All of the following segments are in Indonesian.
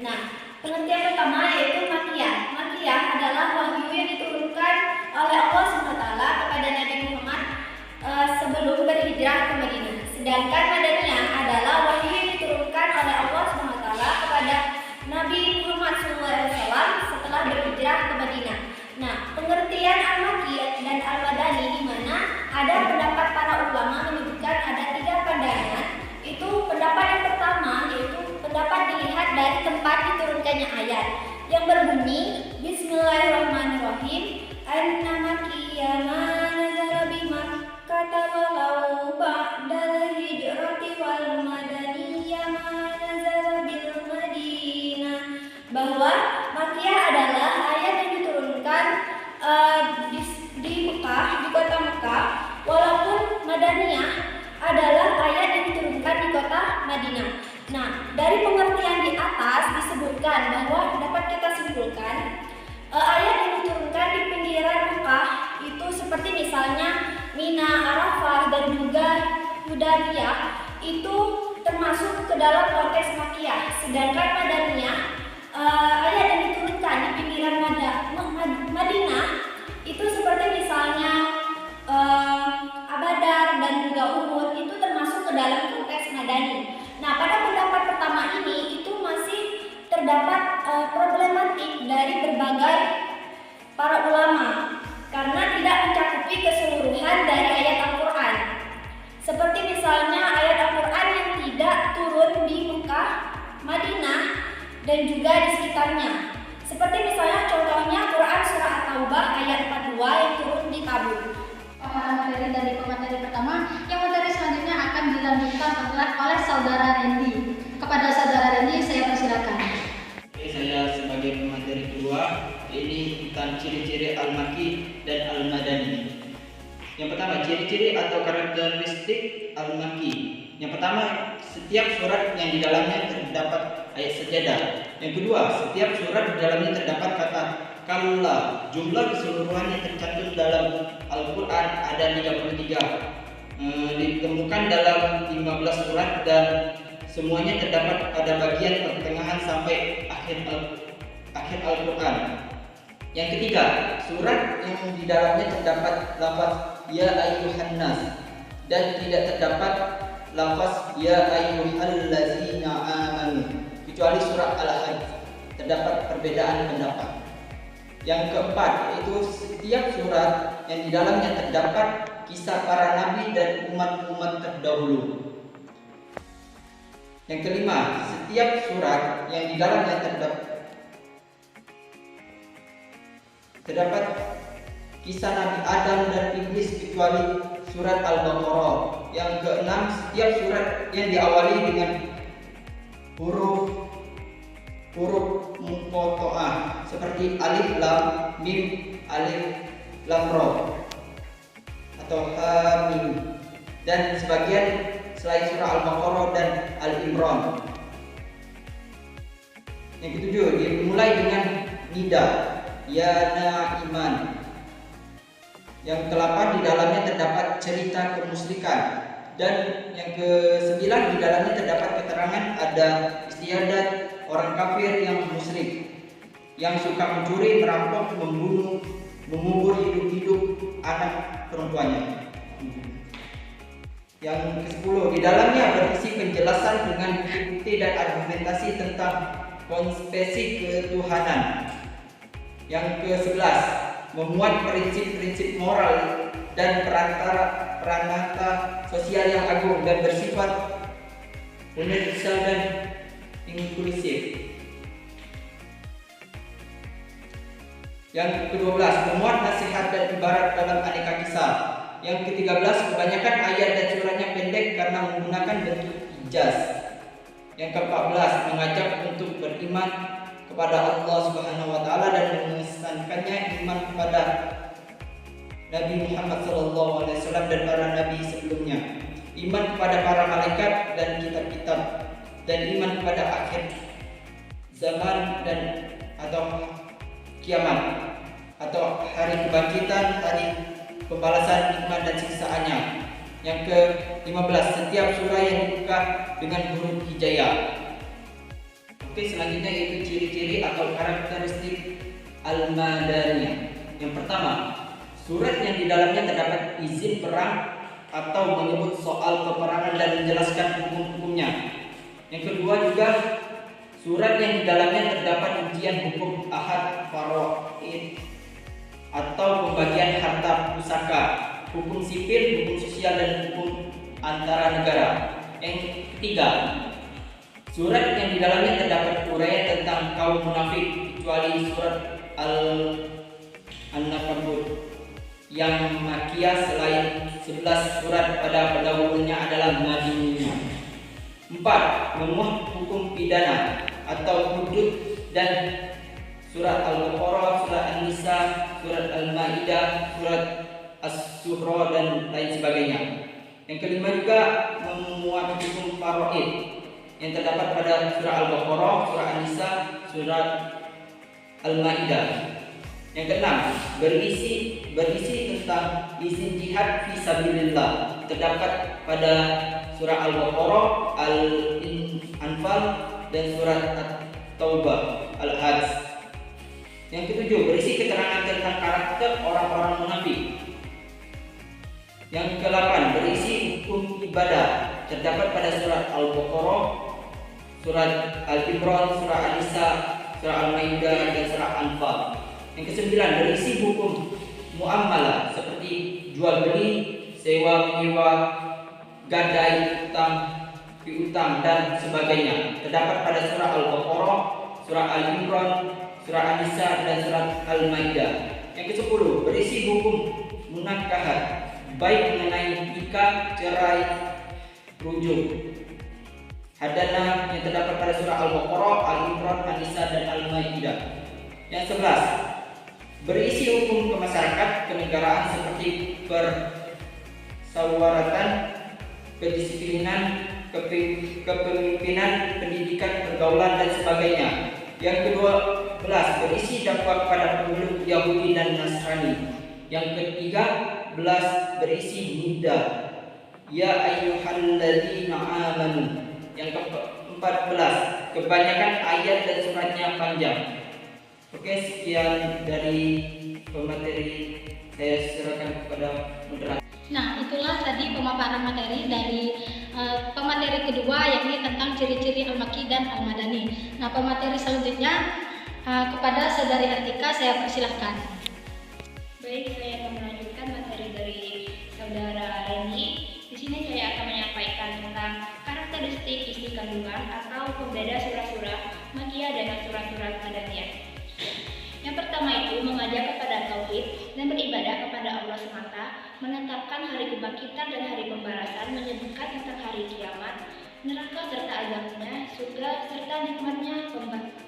Nah, pengertian pertama yaitu makiyah. Makiyah adalah wahyu yang diturunkan oleh Allah SWT kepada Nabi Muhammad sebelum berhijrah ke Madinah. Sedangkan Madaniyah adalah wahyu yang diturunkan oleh Allah SWT kepada Nabi Muhammad SAW setelah berhijrah ke Madinah. Nah, pengertian Al-Makki dan Al-Madani di mana ada pendapat para ulama menyebutkan ada 3 pandangan. Itu pendapat yang pertama yaitu pendapat dilihat dari tempat diturunkannya ayat yang berbunyi Bismillahirrahmanirrahim An-Namakiyya ma nazala bimakkah walau ba'dal hijrati wal madaniyya ma nazala bil Madinah, bahwa Makkiyah adalah ayat yang diturunkan di Mekah, di kota Mekah, walaupun Madaniyah adalah ayat yang diturunkan di kota Madinah. Nah, dari pengertian di atas disebutkan bahwa dapat kita simpulkan ayat yang diturunkan di pinggiran Mekah itu seperti misalnya Mina, Arafah, dan juga Hudaybiyah itu termasuk ke dalam konteks Makkiyah. Sedangkan Madaniyah ayat yang diturunkan di pinggiran Madinah itu seperti misalnya Badar dan juga Uhud itu termasuk ke dalam konteks Madani. Nah, pada pendapat pertama ini itu masih terdapat problematik dari berbagai para ulama karena tidak mencakupi keseluruhan dari ayat Al-Quran. Seperti misalnya ayat Al-Quran yang tidak turun di Mekah, Madinah, dan juga di sekitarnya. Seperti misalnya contohnya Quran Surah At-Taubah ayat 42 yang turun di Tabuk. Materi dari pemateri pertama, yang materi selanjutnya akan dilanjutkan oleh saudara Randy. Kepada saudara Randy saya persilakan. Saya sebagai pemateri kedua, ini tentang ciri-ciri Al-Makki dan Al-Madani. Yang pertama, ciri-ciri atau karakteristik Al-Makki. Yang pertama, setiap surat yang di dalamnya terdapat ayat sajadah. Yang kedua, setiap surat di dalamnya terdapat kata Kalla. Jumlah keseluruhan yang tercantum dalam Al-Quran ada 33, ditemukan dalam 15 surat dan semuanya terdapat pada bagian pertengahan sampai akhir Al-Quran. Yang ketiga, surat yang di dalamnya terdapat lafaz Ya Ayyuhan Nas dan tidak terdapat lafaz Ya Ayyuhallazina Amanu, kecuali surat Al-Hajj terdapat perbedaan pendapat. Yang keempat, yaitu setiap surat yang di dalamnya terdapat kisah para nabi dan umat-umat terdahulu. Yang kelima, setiap surat yang di dalamnya terdapat kisah Nabi Adam dan Iblis kecuali surat Al-Baqarah. Yang keenam, setiap surat yang diawali dengan huruf muqatta'ah seperti alif lam mim, alif lam ra atau ha mim, dan sebagian selain surah Al-Baqarah dan Al-Imran. Yang ketujuh, dimulai dengan nida ya na'iman. Yang ke-8, di dalamnya terdapat cerita kemusyrikan. Dan yang ke-9, di dalamnya terdapat keterangan ada istiadat orang kafir yang musyrik, yang suka mencuri, merampok, membunuh, mengubur hidup-hidup anak perempuannya. Yang ke-10, di dalamnya berisi penjelasan dengan bukti dan argumentasi tentang konsepsi ketuhanan. Yang ke-11, memuat prinsip-prinsip moral dan peranata sosial yang agung dan bersifat universal dan inklusif. Yang ke-12, memuat nasihat dan ibarat dalam aneka kisah. Yang ke-13, kebanyakan ayat dan suratnya pendek karena menggunakan bentuk ijaz. Yang ke-14, mengajak untuk beriman kepada Allah Subhanahu wa taala dan mengesankannya iman kepada Nabi Muhammad SAW dan para nabi sebelumnya, iman kepada para malaikat dan kitab-kitab, dan iman kepada akhir zaman dan atau kiamat atau hari kebangkitan, hari pembalasan nikmat dan siksaannya. Yang ke-15, setiap surah yang dibuka dengan huruf hijaiyah. Oke, selanjutnya yaitu ciri-ciri atau karakteristik Al-Madaniyah. Yang pertama, surat yang di dalamnya terdapat izin perang atau menyebut soal peperangan dan menjelaskan hukum-hukumnya. Yang kedua juga surat yang di dalamnya terdapat rincian hukum ahad, faraid atau pembagian harta pusaka, hukum sipil, hukum sosial dan hukum antara negara. Yang ketiga, surat yang di dalamnya terdapat uraian tentang kaum munafik kecuali surat Al-Ankabut yang Makkiyah, selain 11 surat pada pendahulunya adalah Madiniyah. 4. Memuat hukum pidana atau hudud dan surat Al-Baqarah, surat An-Nisa, surat Al-Maidah, surat As-Surah dan lain sebagainya. Yang kelima juga memuat hukum faraid yang terdapat pada surah Al-Baqarah, surah An-Nisa, surat Al-Maidah. Yang keenam, berisi tentang izin jihad fi sabilillah terdapat pada surah Al-Baqarah, Al-Anfal dan surat At-Taubah, Al-Hajj. Yang ketujuh, berisi keterangan tentang karakter orang-orang munafik. Yang ke-8, berisi hukum ibadah terdapat pada surat Al-Baqarah, surat Al-Imran, surah An-Nisa, surah Al-Maidah dan surah Anfal. Yang ke-9, berisi hukum muamalah seperti jual beli, sewa menyewa, gadai, utang, piutang dan sebagainya. Terdapat pada surah Al-Baqarah, surah Al-Imran, surah An-Nisa dan surah Al-Maidah. Yang ke-10, berisi hukum munakahat, baik mengenai nikah, cerai, rujuk, hadana yang terdapat pada surah Al-Baqarah, Al-Imran, An-Nisa dan Al-Maidah. Yang 11, berisi hukum ke masyarakat, kenegaraan seperti persawaratan, kedisiplinan, kepemimpinan, pendidikan, pergaulan dan sebagainya. Yang ke-12, berisi dakwah kepada penduduk Yahudi dan Nasrani. Yang ke-13, berisi nida, ya ayyuhalladzina amanu. Yang ke-14, kebanyakan ayat dan suratnya panjang. Oke, sekian dari pemateri, saya serahkan kepada moderator. Nah, itulah tadi pemaparan materi dari pemateri kedua, yakni tentang ciri-ciri Al-Makki dan Al-Madani. Nah, pemateri selanjutnya kepada Saudari Artika, saya persilahkan. Baik, saya akan melanjutkan materi dari Saudara Reni. Di sini saya akan menyampaikan tentang karakteristik isi kandungan atau pembeda surah-surah Makkiyah dengan surah-surah Madaniyah. Yang pertama itu mengajak kepada tauhid dan beribadah kepada Allah semata, menetapkan hari kebangkitan dan hari pembalasan, menyebutkan tentang hari kiamat, neraka serta azabnya, surga serta nikmatnya,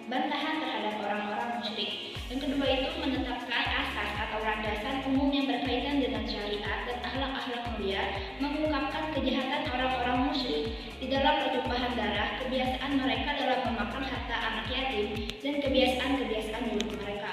bantahan terhadap orang-orang musyrik. Yang kedua itu menetapkan asas atau landasan umum yang berkaitan dengan syariat dan akhlak-akhlak mulia, mengungkapkan kejahatan orang-orang musyrik di dalam pertumpahan darah, kebiasaan mereka dalam memakan harta anak yatim, dan kebiasaan-kebiasaan buruk mereka.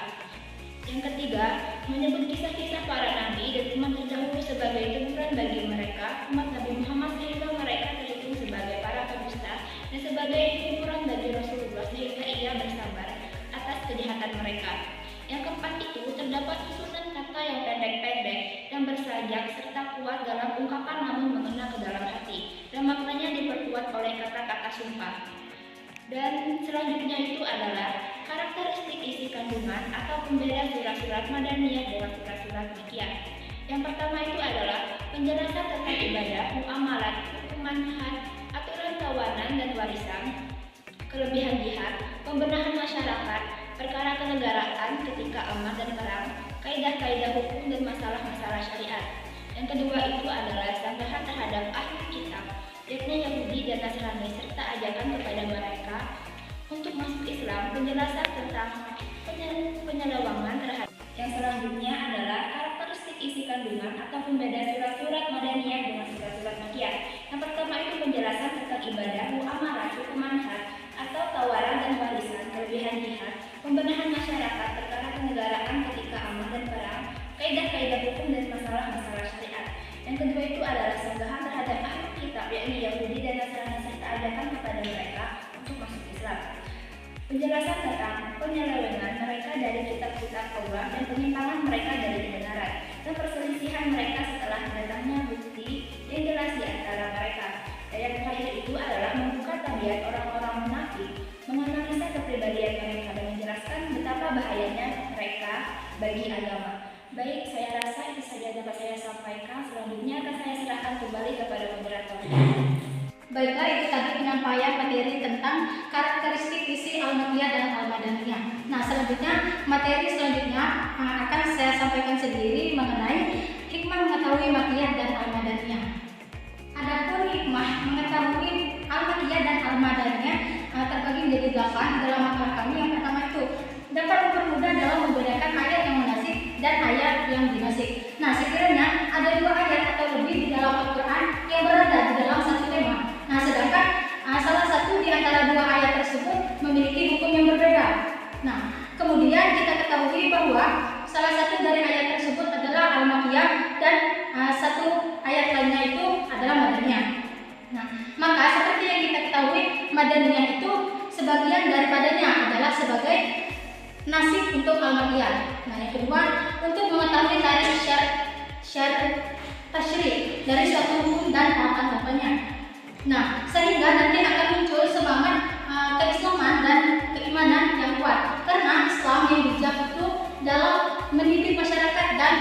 Yang ketiga, menyebut kisah-kisah para nabi dan umat terdahulu sebagai teguran bagi mereka, umat Nabi Muhammad, sehingga mereka terhitung sebagai para pendusta, dan sebagai hiburan bagi Rasulullah sehingga ia bersabar atas kejahatan mereka. Yang keempat itu terdapat susunan kata yang pendek-pendek dan bersajak serta kuat dalam ungkapan namun mengena ke dalam hati, dan maknanya diperkuat oleh kata-kata sumpah. Dan selanjutnya itu adalah karakteristik isi kandungan atau pembeda surah-surah Madaniyah dengan surah-surah Makkiyah. Yang pertama itu adalah penjelasan tentang ibadah, muamalat, hukuman had, aturan tawanan dan warisan, kelebihan jihad, pembenahan masyarakat, perkara kenegaraan ketika aman dan perang, kaidah-kaidah hukum dan masalah-masalah syariat. Yang kedua itu adalah sanggahan terhadap ahli kitab, yakni Yahudi dan Nasrani, serta ajakan kepada mereka untuk masuk Islam, penjelasan tentang penyelewangan terhadap. Yang selanjutnya adalah karakteristik isi kandungan atau pembeda surat-surat Madaniyah dengan surat-surat Makkiyah. Yang pertama itu penjelasan tentang ibadah, muamalah, hukuman had atau tawaran dan warisan, kelebihan jihad, pembenahan masyarakat, perkara kenegaraan ketika aman dan perang, kaidah-kaidah hukum dan masalah-masalah syariat. Yang kedua itu adalah sanggahan terhadap ahli kitab, yakni Yahudi dan Nasrani, serta ajakan kepada mereka untuk masuk Islam. penjelasan tentang penyelewengan mereka dari kitab-kitab Taurat dan penyimpangan mereka dari kebenaran, dan perselisihan mereka setelah datangnya bukti yang jelas di antara mereka. Ayat terakhir itu adalah membuka tabiat orang-orang munafik, menganalisa kepribadian mereka dan menjelaskan betapa bahayanya mereka bagi agama. Baik, saya rasa itu saja yang dapat saya sampaikan. Selanjutnya akan saya serahkan kembali kepada moderator. Baiklah, itu tadi penyampaian materi tentang karakteristik isi Al-Makkiyah dan Al-Madaniyah. Nah, selanjutnya materi selanjutnya akan saya sampaikan sendiri mengenai hikmah mengetahui Makkiyah dan Al-Madaniyah. Adapun hikmah mengetahui Al-Makkiyah dan Al-Madaniyah terbagi menjadi 8 dalam makna kami. Yang pertama itu dapat mempermudah dalam membedakan ayat yang munasik dan ayat yang dinasik. Nah, sekiranya ada 2 ayat atau lebih di dalam Al-Quran yang berada di dalam satu tema. Nah, sedangkan salah satu di antara 2 ayat tersebut memiliki hukum yang berbeda. Nah, kemudian kita ketahui bahwa salah satu dari ayat tersebut adalah Al-Makkiyah dan satu ayat lainnya itu adalah Madaniyah. Nah, maka seperti yang kita ketahui, Madaniyah itu sebagian daripadanya adalah sebagai nasib untuk Al-Makkiyah. Nah, yang kedua, untuk mengetahui tarikh tasyri' dari suatu hukum dan tahapan-tahapannya. Nah, sehingga nanti akan muncul semangat keislaman dan keimanan yang kuat, karena Islam yang bijak itu dalam mendidik masyarakat dan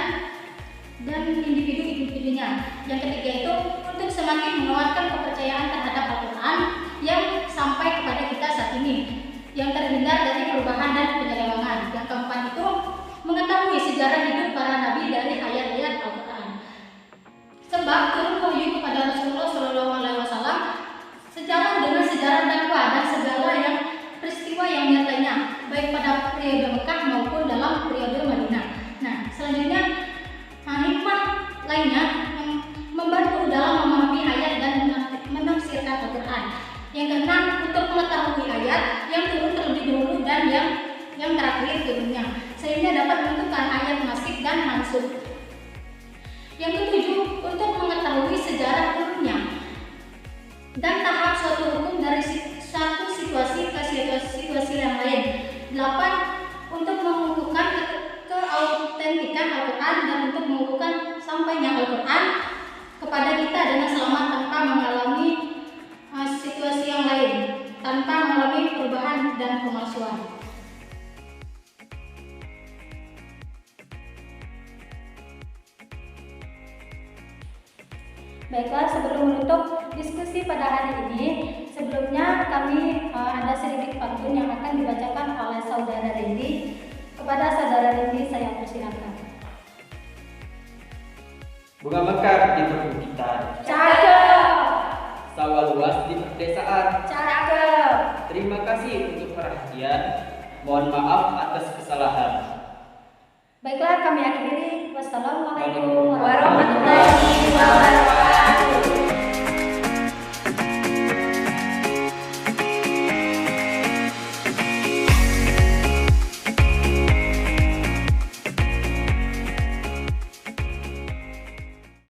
individu-individunya. Yang ketiga itu untuk semakin menguatkan kepercayaan terhadap Al-Quran yang sampai kepada kita saat ini, yang terhindar dari perubahan dan penyelewengan. Yang keempat itu mengetahui sejarah hidup para nabi dari ayat-ayat Al-Quran. Sebab turun wahyu kepada Rasulullah SAW sejalan dengan sejarah dakwah dan segala yang peristiwa yang nyatanya, baik pada periode Mekah maupun dalam periode Madinah. Nah, selanjutnya hikmah lainnya membantu dalam memahami ayat dan menafsirkan Al-Quran. Yang keenam, untuk mengetahui ayat yang turun terlebih dahulu dan yang terakhir turunnya, sehingga dapat menentukan ayat masuk dan mansukh. Yang ketujuh, untuk mengetahui sejarah turunnya dan tahap suatu hukum dari satu situasi ke situasi yang lain. 8. Untuk mengukuhkan keautentikan Al-Quran dan untuk mengukuhkan sampainya Al-Quran kepada kita dengan selamat tanpa mengalami situasi yang lain, tanpa mengalami perubahan dan pemalsuan. Baiklah, sebelum menutup diskusi pada hari ini, sebelumnya kami ada sedikit pantun yang akan dibacakan oleh Saudara Rindi. Kepada Saudara Rindi saya persilakan. Bunga mekar di perbukitan, Cakep. sawah luas di perdesaan. Cakep. Terima kasih untuk perhatian. Mohon maaf atas kesalahan. Baiklah, kami akhiri. Wassalamualaikum